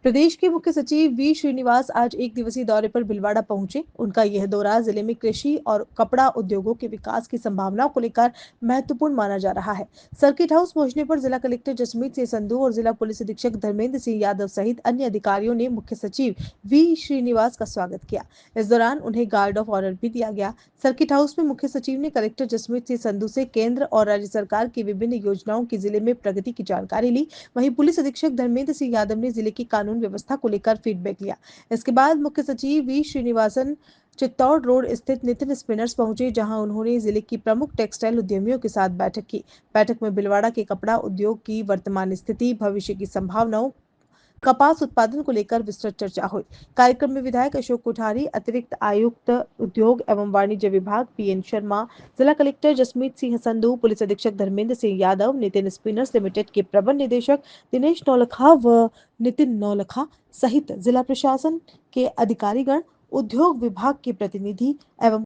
प्रदेश के मुख्य सचिव वी श्रीनिवास आज एक दिवसीय दौरे पर भीलवाड़ा पहुंचे। उनका यह दौरा जिले में कृषि और कपड़ा उद्योगों के विकास की संभावनाओं को लेकर महत्वपूर्ण माना जा रहा है। सर्किट हाउस पहुंचने पर जिला कलेक्टर जसमीत सिंह संधू और जिला पुलिस अधीक्षक धर्मेंद्र सिंह यादव सहित अन्य अधिकारियों ने मुख्य सचिव वी श्रीनिवास का स्वागत किया। इस दौरान उन्हें गार्ड ऑफ ऑनर भी दिया गया। सर्किट हाउस में मुख्य सचिव ने कलेक्टर जसमीत सिंह संधू से केंद्र और राज्य सरकार की विभिन्न योजनाओं की जिले में प्रगति की जानकारी ली। वहीं पुलिस अधीक्षक धर्मेंद्र सिंह यादव ने जिले की कानून व्यवस्था को लेकर फीडबैक लिया। इसके बाद मुख्य सचिव वी श्रीनिवासन चित्तौड़ रोड स्थित नितिन स्पिनर्स पहुंचे, जहां उन्होंने जिले की प्रमुख टेक्सटाइल उद्यमियों के साथ बैठक की। बैठक में भीलवाड़ा के कपड़ा उद्योग की वर्तमान स्थिति, भविष्य की संभावनाओं, कपास उत्पादन को लेकर विस्तृत चर्चा हुई। कार्यक्रम में विधायक अशोक कोठारी, अतिरिक्त आयुक्त उद्योग एवं वाणिज्य विभाग पीएन शर्मा, जिला कलेक्टर जसमीत सिंह संधू, पुलिस अधीक्षक धर्मेंद्र सिंह यादव, नितिन स्पिनर्स लिमिटेड के प्रबंध निदेशक दिनेश नौलखा व नितिन नौलखा सहित जिला प्रशासन के अधिकारीगण, उद्योग विभाग के प्रतिनिधि एवं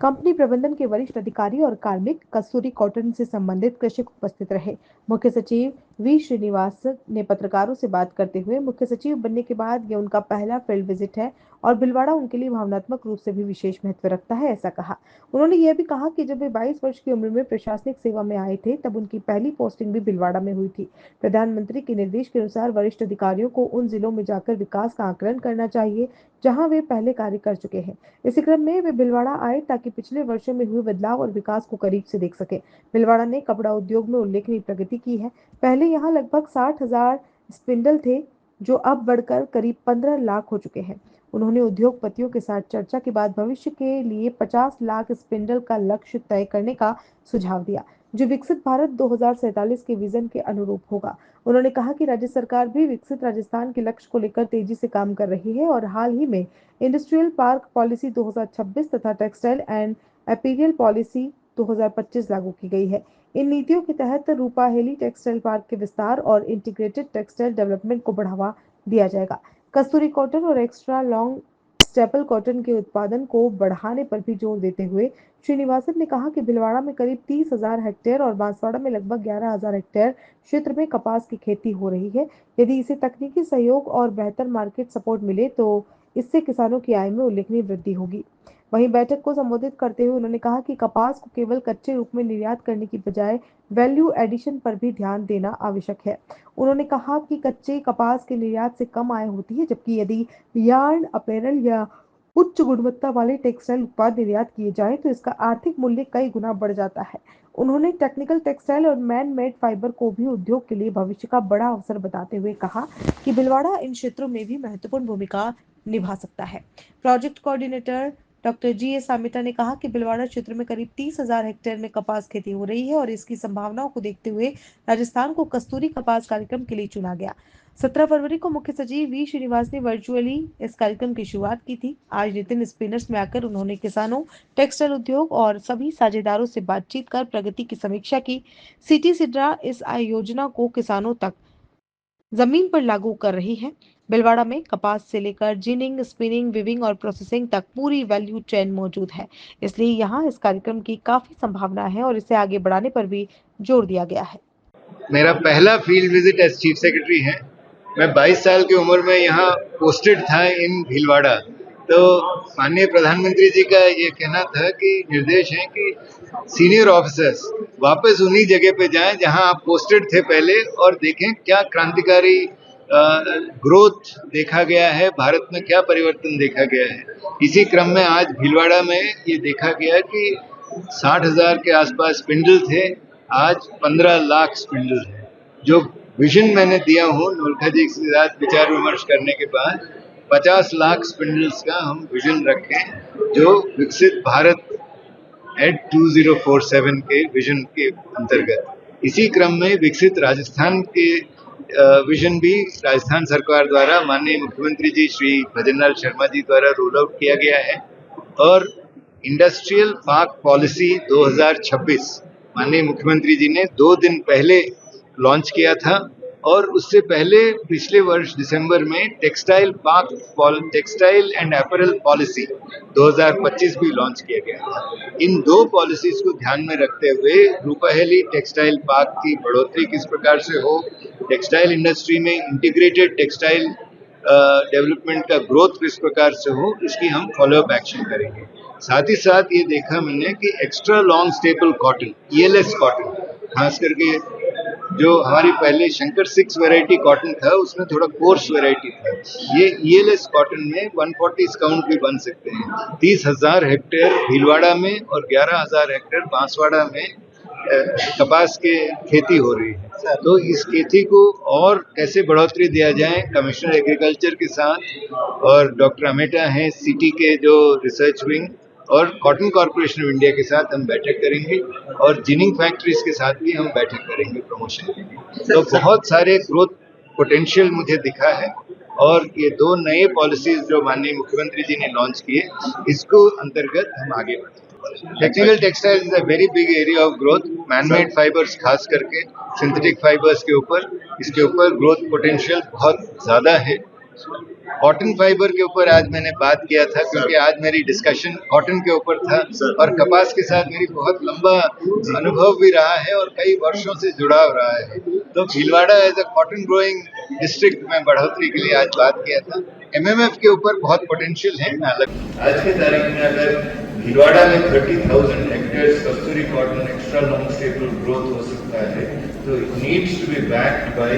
कंपनी प्रबंधन के वरिष्ठ अधिकारी और कार्मिक, कस्तूरी कॉटन से संबंधित कृषक उपस्थित रहे। मुख्य सचिव वी श्रीनिवास ने पत्रकारों से बात करते हुए मुख्य सचिव बनने के बाद यह उनका पहला फील्ड विजिट है और भीलवाड़ा उनके लिए भावनात्मक रूप से भी विशेष महत्व रखता है, ऐसा कहा। उन्होंने यह भी कहा कि जब वे 22 वर्ष की उम्र में प्रशासनिक सेवा में आए थे, तब उनकी पहली पोस्टिंग भी भीलवाड़ा में हुई थी। प्रधानमंत्री के निर्देश के अनुसार वरिष्ठ अधिकारियों को उन जिलों में जाकर विकास का आकलन करना चाहिए जहां वे पहले कार्य कर चुके हैं। इसी क्रम में वे भीलवाड़ा आए ताकि पिछले वर्षों में हुए बदलाव और विकास को करीब से देख सके। भीलवाड़ा ने कपड़ा उद्योग में उल्लेखनीय प्रगति की है। पहले यहाँ लगभग 60,000 स्पिंडल थे, जो अब बढ़कर करीब 15 लाख हो चुके हैं। उन्होंने उद्योगपतियों के साथ चर्चा के बाद भविष्य के लिए 50 लाख स्पिंडल का लक्ष्य तय करने का सुझाव दिया, जो विकसित भारत 2047 के विजन के अनुरूप होगा। उन्होंने कहा कि राज्य सरकार भी विकसित राजस्थान के लक्ष्य को लेकर तेजी से काम कर रही है और हाल ही में इंडस्ट्रियल पार्क पॉलिसी 2026 तथा टेक्सटाइल एंड अपीरियल पॉलिसी 2025 लागू की गई है। इन नीतियों के तहत रूपाहेली टेक्सटाइल पार्क के विस्तार और इंटीग्रेटेड टेक्सटाइल डेवलपमेंट को बढ़ावा दिया जाएगा। कस्तूरी कॉटन और एक्स्ट्रा लॉन्ग स्टेपल कॉटन के उत्पादन को बढ़ाने पर भी जोर देते हुए श्रीनिवासन ने कहा कि भीलवाड़ा में करीब 30,000 हेक्टेयर और बांसवाड़ा में लगभग 11,000 हेक्टेयर क्षेत्र में कपास की खेती हो रही है। यदि इसे तकनीकी सहयोग और बेहतर मार्केट सपोर्ट मिले तो इससे किसानों की आय में उल्लेखनीय वृद्धि होगी। वहीं बैठक को संबोधित करते हुए उन्होंने कहा कि कपास को केवल कच्चे रूप में निर्यात करने की बजाय वैल्यू एडिशन पर भी ध्यान देना आवश्यक है। उन्होंने कहा कि कच्चे कपास के निर्यात से कम आय होती है, जबकि यदि यार्न, अपैरल या उच्च गुणवत्ता वाले टेक्सटाइल उत्पाद निर्यात किए जाएं तो इसका आर्थिक मूल्य कई गुना बढ़ जाता है। उन्होंने टेक्निकल टेक्सटाइल और मैन मेड फाइबर को भी उद्योग के लिए भविष्य का बड़ा अवसर बताते हुए कहा कि भीलवाड़ा इन क्षेत्रों में भी महत्वपूर्ण भूमिका निभा सकता है। Project coordinator doctor G S Samita ने कहा कि भीलवाड़ा क्षेत्र में करीब 30,000 हेक्टेयर में कपास खेती हो रही है और इसकी संभावनाओं को देखते हुए राजस्थान को कस्तूरी कपास कार्यक्रम के लिए चुना गया। 17 फरवरी को मुख्य सचिव वी श्रीनिवास ने वर्चुअली इस कार्यक्रम की शुरुआत की थी। आज नितिन स्पिनर्स में आकर उन्होंने किसानों, टेक्सटाइल उद्योग और सभी साझेदारों से बातचीत कर प्रगति की समीक्षा की। सिटी सिड्रा इस आय योजना को किसानों तक जमीन पर लागू कर रही है। भीलवाड़ा में कपास से लेकर जिनिंग, स्पिनिंग, विविंग और प्रोसेसिंग तक पूरी वैल्यू चेन मौजूद है। इसलिए यहाँ इस कार्यक्रम की काफी संभावना है और इसे आगे बढ़ाने पर भी जोर दिया गया है। मेरा पहला field visit as chief secretary है। मैं 22 साल की उम्र में यहाँ पोस्टेड था इन भीलवाड़ा। तो माननीय प्रधानमंत्री जी का ये कहना था कि निर्देश है कि सीनियर ऑफिसर्स वापस उन्हीं जगह पे जाएं जहां आप पोस्टेड थे पहले और देखें क्या क्रांतिकारी ग्रोथ देखा गया है, भारत में क्या परिवर्तन देखा गया है। इसी क्रम में आज भीलवाड़ा में ये देखा गया कि 60,000 के आसपास स्पिंडल थे, आज 15 लाख स्पिंडल है। जो विजन मैंने दिया हूँ नोलखा जी के साथ विचार विमर्श करने के बाद 50 लाख स्पिंडल्स का हम विजन रखें, जो विकसित भारत एट 2047 के विजन के अंतर्गत। इसी क्रम में विकसित राजस्थान के विजन भी राजस्थान सरकार द्वारा माननीय मुख्यमंत्री जी श्री भजनलाल शर्मा जी द्वारा रोल आउट किया गया है और इंडस्ट्रियल पार्क पॉलिसी 2026 माननीय मुख्यमंत्री जी ने 2 दिन पहले लॉन्च किया था और उससे पहले पिछले वर्ष दिसंबर में टेक्सटाइल एंड अपैरल पॉलिसी 2025 भी लॉन्च किया गया था। इन 2 पॉलिसीज को ध्यान में रखते हुए रूपाहेली टेक्सटाइल पार्क की बढ़ोतरी किस प्रकार से हो, टेक्सटाइल इंडस्ट्री में इंटीग्रेटेड टेक्सटाइल डेवलपमेंट का ग्रोथ किस प्रकार से हो, इसकी हम फॉलोअप एक्शन करेंगे। साथ ही साथ ये देखा मैंने कि extra long staple cotton, ELS cotton, खास करके जो हमारी पहले शंकर 6 वैरायटी कॉटन था, उसमें थोड़ा कोर्स वैरायटी था। ये ELS कॉटन में 140 काउंट भी बन सकते हैं। 30,000 हेक्टेयर भीलवाड़ा में और 11,000 हेक्टेयर बांसवाड़ा में कपास के खेती हो रही है। तो इस खेती को और कैसे बढ़ोतरी दिया जाए, कमिश्नर एग्रीकल्चर के साथ और डॉक्टर अमेटा हैं सिटी के जो रिसर्च विंग और कॉटन कॉर्पोरेशन ऑफ इंडिया के साथ हम बैठक करेंगे और जिनिंग फैक्ट्रीज के साथ भी हम बैठक करेंगे प्रमोशन के लिए। तो बहुत सारे ग्रोथ पोटेंशियल मुझे दिखा है और ये 2 नए पॉलिसीज जो माननीय मुख्यमंत्री जी ने लॉन्च किए, इसको अंतर्गत हम आगे बढ़ेंगे। Technical textile is a very big area of growth. Manmade fibres खास करके सिंथेटिक फाइबर्स के ऊपर, इसके ऊपर ग्रोथ पोटेंशियल बहुत ज्यादा है। कॉटन फाइबर के ऊपर आज मैंने बात किया था क्योंकि आज मेरी डिस्कशन कॉटन के ऊपर था और कपास के साथ मेरी बहुत लंबा अनुभव भी रहा है और कई वर्षों से जुड़ाव रहा है। तो Bhilwara as a cotton growing district में बढ़ोतरी के लिए आज बात किया था। MMF के ऊपर बहुत पोटेंशियल है। आज के तारीख में अगर भीलवाड़ा में 30,000 hectare Kasturi cotton extra long staple growth हो सकता है, तो it needs to be backed by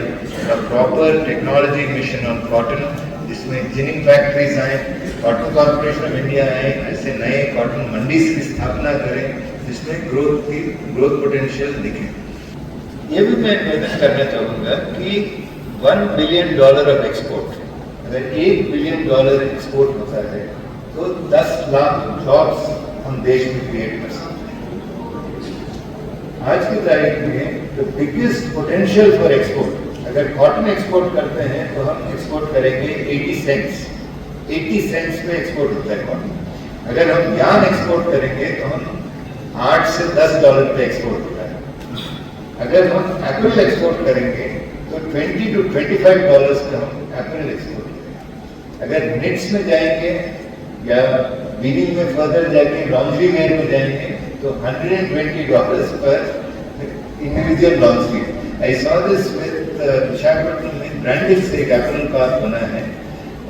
a proper technology mission on cotton, जिसमें जिनिंग फैक्ट्रीज आए, कॉटन कॉर्पोरेशन ऑफ इंडिया आए, ऐसे नए कॉटन मंडीज की स्थापना करें जिसमें ग्रोथ पोटेंशियल दिखे। ये भी मैं निवेदन करना चाहूँगा कि $1 बिलियन ऑफ एक्सपोर्ट, अगर $1 बिलियन एक्सपोर्ट होता है तो 10 लाख जॉब्स हम देश में क्रिएट कर सकते हैं। आज की तारीख में the biggest potential for export, अगर कॉटन एक्सपोर्ट करते हैं तो हम एक्सपोर्ट करेंगे 80 सेंट्स में एक्सपोर्ट होता है कॉटन। अगर हम यार्न एक्सपोर्ट करेंगे तो हम $8 से $10 पे एक्सपोर्ट होता है। अगर हम एपरल एक्सपोर्ट करेंगे तो $20 to $25 पे हम एपरल एक्सपोर्ट करेंगे। अगर निट्स में जाएंगे या वीविंग में फर्दर जाके लॉन्ड्री वेयर में जाएंगे तो $120 पर individual laundry. I saw this with Visakhapatnam में ब्रांडिक्स से एक एपरल पार्क बना है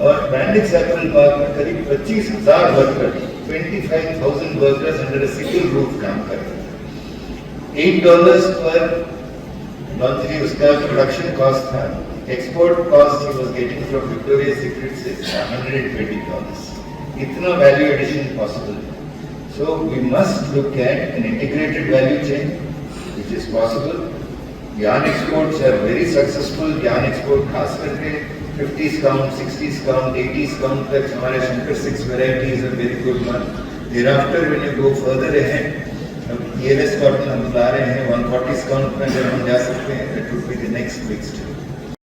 और ब्रांडिक्स एपरल पार्क में करीब 25,000 worker, 25,000 workers under a single roof काम करते हैं। $8 पर लॉन्ड्री उसका प्रोडक्शन कॉस्ट था। एक्सपोर्ट कॉस्ट ही was getting from Victoria secret से $120। इतना वैल्यू एडिशन पॉसिबल है। So we must look at an integrated value chain which is possible. Yarn exports are very successful. Yarn export खास करके 50s count, 60s count, 80s count तक हमारे Shankar 6 varieties are very good one. Thereafter when you go further ahead, ELS cotton हम ला रहे हैं 140s count में अगर हम जा सकते हैं, that would be the next big step.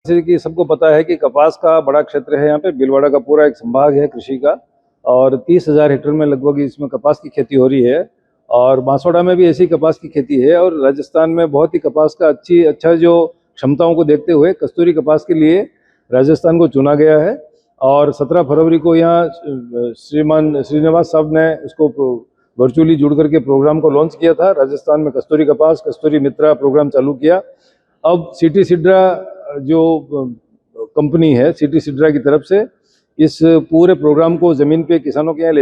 जैसे कि सबको पता है कि कपास का बड़ा क्षेत्र है, यहाँ पे भीलवाड़ा का पूरा एक संभाग है कृषि का और 30,000 हेक्टेयर में लगभग इसमें कपास की खेती हो रही है और बांसवाड़ा में भी ऐसी कपास की खेती है और राजस्थान में बहुत ही कपास का अच्छा जो क्षमताओं को देखते हुए कस्तूरी कपास के लिए राजस्थान को चुना गया है और 17 फरवरी को यहाँ श्रीमान श्रीनिवास साहब ने उसको वर्चुअली जुड़ करके प्रोग्राम को लॉन्च किया था। राजस्थान में कस्तूरी कपास, कस्तूरी मित्रा प्रोग्राम चालू किया। अब सिटी सिड्रा जो कंपनी है, सिटी सिड्रा की तरफ से इस पूरे प्रोग्राम को ज़मीन पे किसानों के यहाँ ले